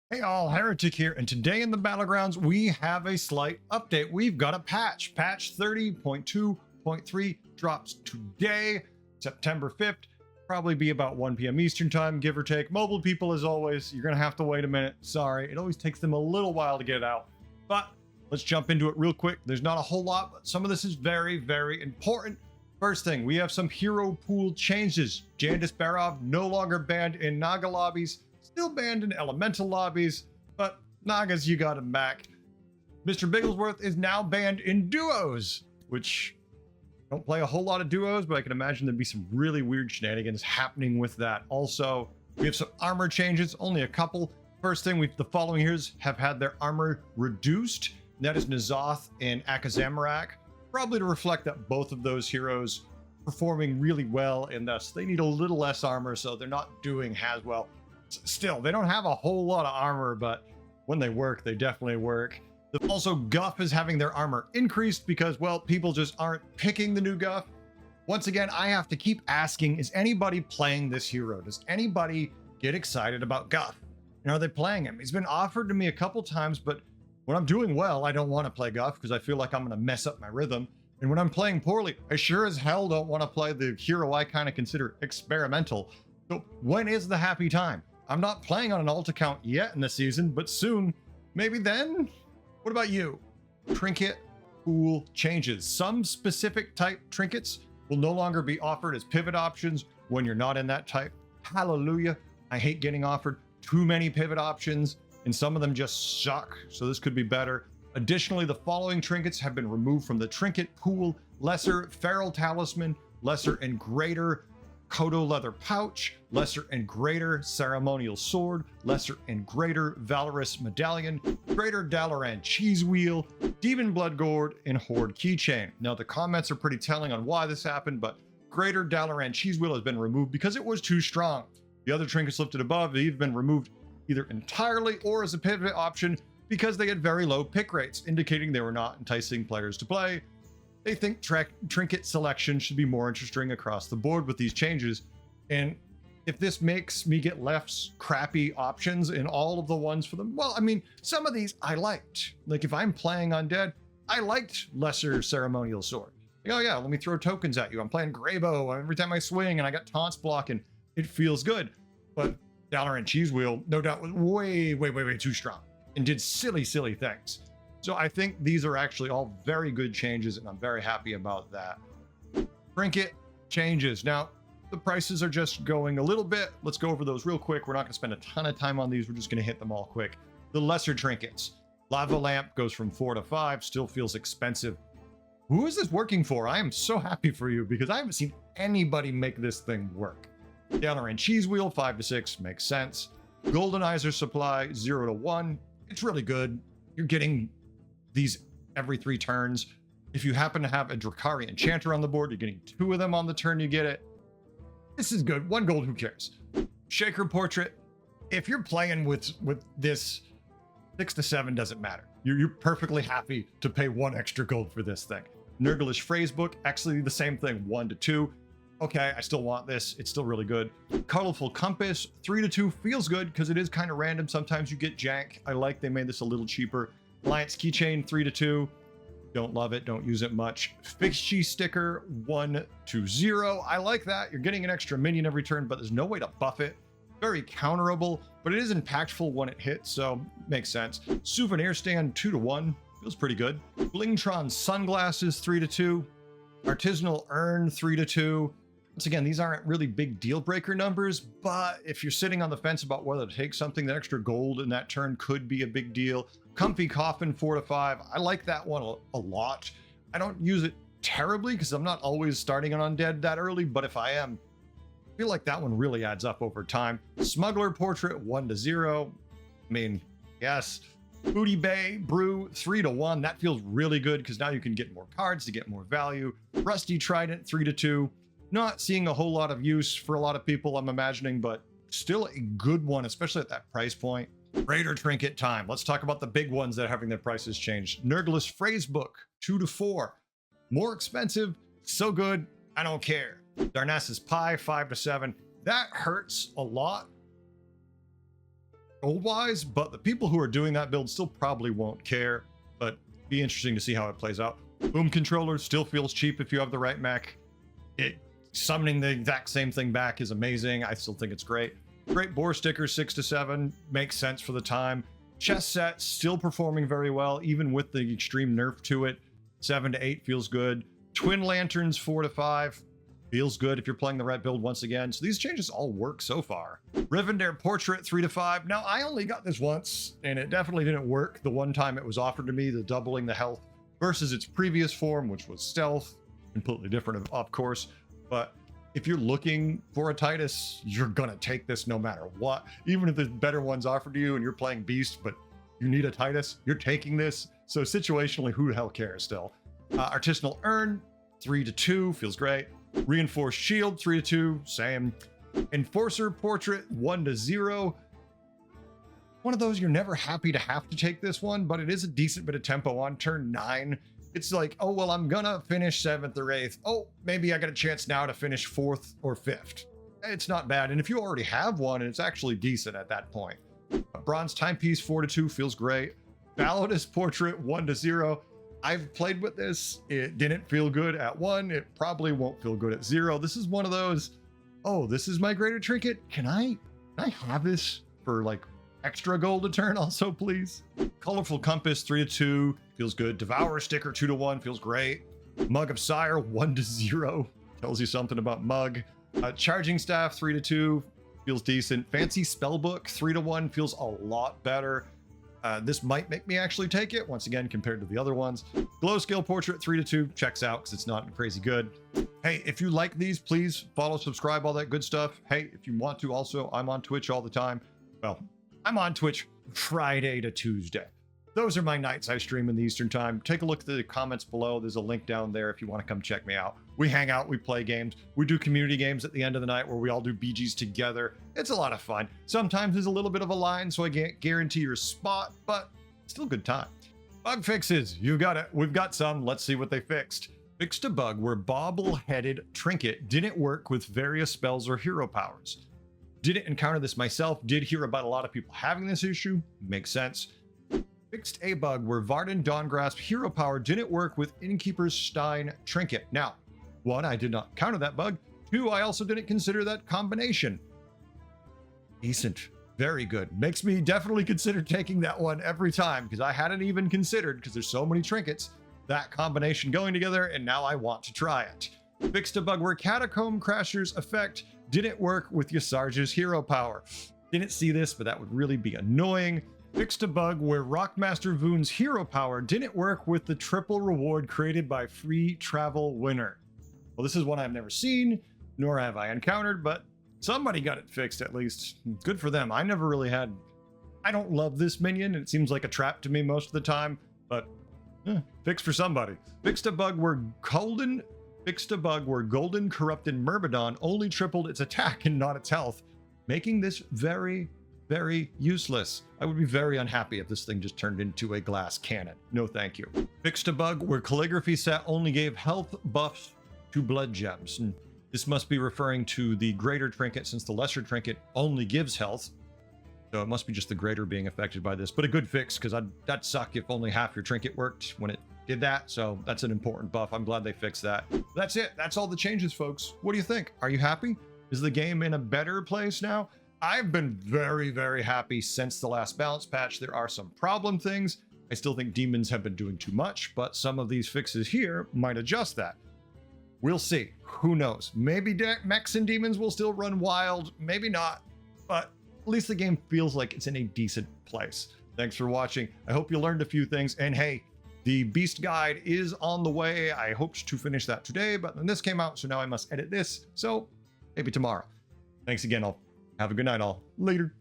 Hey all, Heretic here, and today in the Battlegrounds we have a slight update. We've got a patch. Patch 30.2.3 drops today, September 5th. Probably be about 1 p.m. Eastern time, give or take. Mobile people, as always, you're gonna have to wait a minute. Sorry, it always takes them a little while to get it out. But let's jump into it real quick. There's not a whole lot, but some of this is very, very important. First thing, we have some hero pool changes. Jandis Barov no longer banned in Naga lobbies. Still banned in elemental lobbies, but Nagas, you got him back. Mr. Bigglesworth is now banned in duos, which I don't play a whole lot of duos, but I can imagine there'd be some really weird shenanigans happening with that. Also, we have some armor changes, only a couple. First thing, the following heroes have had their armor reduced. That is N'Zoth and Akazamarak, probably to reflect that both of those heroes performing really well, and thus they need a little less armor, so they're not doing as well. Still, they don't have a whole lot of armor, but when they work, they definitely work. Also, Guff is having their armor increased because, well, people just aren't picking the new Guff. Once again, I have to keep asking, is anybody playing this hero? Does anybody get excited about Guff? And are they playing him? He's been offered to me a couple times, but when I'm doing well, I don't want to play Guff because I feel like I'm going to mess up my rhythm. And when I'm playing poorly, I sure as hell don't want to play the hero I kind of consider experimental. So when is the happy time? I'm not playing on an alt account yet in the season, but soon, maybe then? What about you? Trinket pool changes. Some specific type trinkets will no longer be offered as pivot options when you're not in that type. Hallelujah. I hate getting offered too many pivot options, and some of them just suck, so this could be better. Additionally, the following trinkets have been removed from the trinket pool: lesser feral talisman, lesser and greater Kodo leather pouch, lesser and greater ceremonial sword, lesser and greater valorous medallion, greater Dalaran cheese wheel, demon blood gourd, and horde keychain. Now the comments are pretty telling on why this happened, but greater Dalaran cheese wheel has been removed because it was too strong. The other trinkets listed above have been removed either entirely or as a pivot option because they had very low pick rates, indicating they were not enticing players to play. They think trinket selection should be more interesting across the board with these changes. And if this makes me get less crappy options in all of the ones for them, well, I mean, some of these I liked. Like if I'm playing Undead, I liked lesser ceremonial sword. Like, oh yeah, let me throw tokens at you. I'm playing Greybow every time I swing and I got taunts blocking. It feels good. But Dalaran Cheese Wheel, no doubt, was way too strong and did silly things. So I think these are actually all very good changes, and I'm very happy about that. Trinket changes. Now, the prices are just going a little bit. Let's go over those real quick. We're not going to spend a ton of time on these. We're just going to hit them all quick. The lesser trinkets. Lava Lamp goes from 4 to 5. Still feels expensive. Who is this working for? I am so happy for you because I haven't seen anybody make this thing work. Dalaran Cheese Wheel, 5 to 6. Makes sense. Goldenizer Supply, 0 to 1. It's really good. You're getting these every 3 turns. If you happen to have a Drakari Enchanter on the board, you're getting 2 of them on the turn you get it. This is good. 1 gold, who cares? Shaker Portrait. If you're playing with this, 6 to 7 doesn't matter. You're perfectly happy to pay 1 extra gold for this thing. Nurglish Phrasebook, actually the same thing, 1 to 2. Okay, I still want this. It's still really good. Colorful Compass, 3 to 2 feels good because it is kind of random. Sometimes you get jank. I like they made this a little cheaper. Alliance Keychain, 3 to 2. Don't love it. Don't use it much. Fixie Sticker, 1 to 0. I like that. You're getting an extra minion every turn, but there's no way to buff it. Very counterable, but it is impactful when it hits, so makes sense. Souvenir Stand, 2 to 1. Feels pretty good. Blingtron Sunglasses, 3 to 2. Artisanal Urn, 3 to 2. Once again, these aren't really big deal breaker numbers, but if you're sitting on the fence about whether to take something, that extra gold in that turn could be a big deal. Comfy Coffin, 4 to 5. I like that one a lot. I don't use it terribly because I'm not always starting on Undead that early, but if I am, I feel like that one really adds up over time. Smuggler Portrait, 1 to 0. I mean, yes. Booty Bay Brew, 3 to 1. That feels really good because now you can get more cards to get more value. Rusty Trident, 3 to 2. Not seeing a whole lot of use for a lot of people, I'm imagining, but still a good one, especially at that price point. Raider Trinket time. Let's talk about the big ones that are having their prices changed. Nurglish Phrasebook, 2 to 4. More expensive, so good, I don't care. Darnassus Pie, 5 to 7. That hurts a lot gold-wise, but the people who are doing that build still probably won't care, but be interesting to see how it plays out. Boom controller still feels cheap if you have the right mech. Summoning the exact same thing back is amazing. I still think it's great. Great bore stickers, 6 to 7, makes sense for the time. Chess set still performing very well, even with the extreme nerf to it. 7 to 8 feels good. Twin lanterns, 4 to 5. Feels good if you're playing the right build once again. So these changes all work so far. Rivendare Portrait, 3 to 5. Now, I only got this once, and it definitely didn't work the one time it was offered to me, the doubling the health versus its previous form, which was stealth. Completely different, of course. But if you're looking for a Titus, you're gonna take this no matter what. Even if there's better ones offered to you and you're playing Beast, but you need a Titus, you're taking this. So situationally, who the hell cares still? Artisanal Urn, 3 to 2, feels great. Reinforced Shield, 3 to 2, same. Enforcer Portrait, 1 to 0. One of those you're never happy to have to take this one, but it is a decent bit of tempo on turn 9. It's like, oh, well, I'm gonna finish 7th or 8th. Oh, maybe I got a chance now to finish 4th or 5th. It's not bad. And if you already have one, it's actually decent at that point. A Bronze Timepiece, 4 to 2, feels great. Validus Portrait, 1 to 0. I've played with this. It didn't feel good at 1. It probably won't feel good at 0. This is one of those, oh, this is my greater trinket. Can I have this for like extra gold a turn also, please? Colorful Compass, 3 to 2, feels good. Devourer Sticker, 2 to 1, feels great. Mug of Sire, 1 to 0, tells you something about Mug. Charging Staff, 3 to 2, feels decent. Fancy Spellbook, 3 to 1, feels a lot better. This might make me actually take it, once again, compared to the other ones. Glow Scale Portrait, 3 to 2, checks out because it's not crazy good. Hey, if you like these, please follow, subscribe, all that good stuff. Hey, if you want to also, I'm on Twitch all the time. Well, I'm on Twitch Friday to Tuesday. Those are my nights I stream in the Eastern time. Take a look at the comments below. There's a link down there if you want to come check me out. We hang out, we play games. We do community games at the end of the night where we all do BGs together. It's a lot of fun. Sometimes there's a little bit of a line, so I can't guarantee your spot, but still a good time. Bug fixes, you got it. We've got some. Let's see what they fixed. Fixed a bug where bobble-headed Trinket didn't work with various spells or hero powers. Didn't encounter this myself, did hear about a lot of people having this issue. Makes sense. Fixed a bug where Varden Dawngrasp hero power didn't work with Innkeeper's Stein Trinket. Now, 1, I did not counter that bug. 2, I also didn't consider that combination. Decent. Very good. Makes me definitely consider taking that one every time because I hadn't even considered, because there's so many trinkets, that combination going together, and now I want to try it. Fixed a bug where Catacomb Crasher's effect didn't work with Yasarja's hero power. Didn't see this, but that would really be annoying. Fixed a bug where Rockmaster Voon's hero power didn't work with the triple reward created by Free Travel Winner. Well, this is one I've never seen, nor have I encountered, but somebody got it fixed at least. Good for them. I never really had... I don't love this minion. It seems like a trap to me most of the time, but fixed for somebody. Fixed a bug where Golden Corrupted Myrmidon only tripled its attack and not its health, making this very, very useless. I would be very unhappy if this thing just turned into a glass cannon. No thank you. Fixed a bug where Calligraphy Set only gave health buffs to blood gems. And this must be referring to the greater trinket, since the lesser trinket only gives health. So it must be just the greater being affected by this, but a good fix, because that'd suck if only half your trinket worked when it did that. So that's an important buff. I'm glad they fixed that. That's it. That's all the changes, folks. What do you think? Are you happy? Is the game in a better place now? I've been very, very happy since the last balance patch. There are some problem things. I still think demons have been doing too much, but some of these fixes here might adjust that. We'll see. Who knows? Maybe mechs and demons will still run wild. Maybe not, but at least the game feels like it's in a decent place. Thanks for watching. I hope you learned a few things. And hey, the Beast Guide is on the way. I hoped to finish that today, but then this came out, so now I must edit this. So maybe tomorrow. Thanks again, all. Have a good night, all. Later.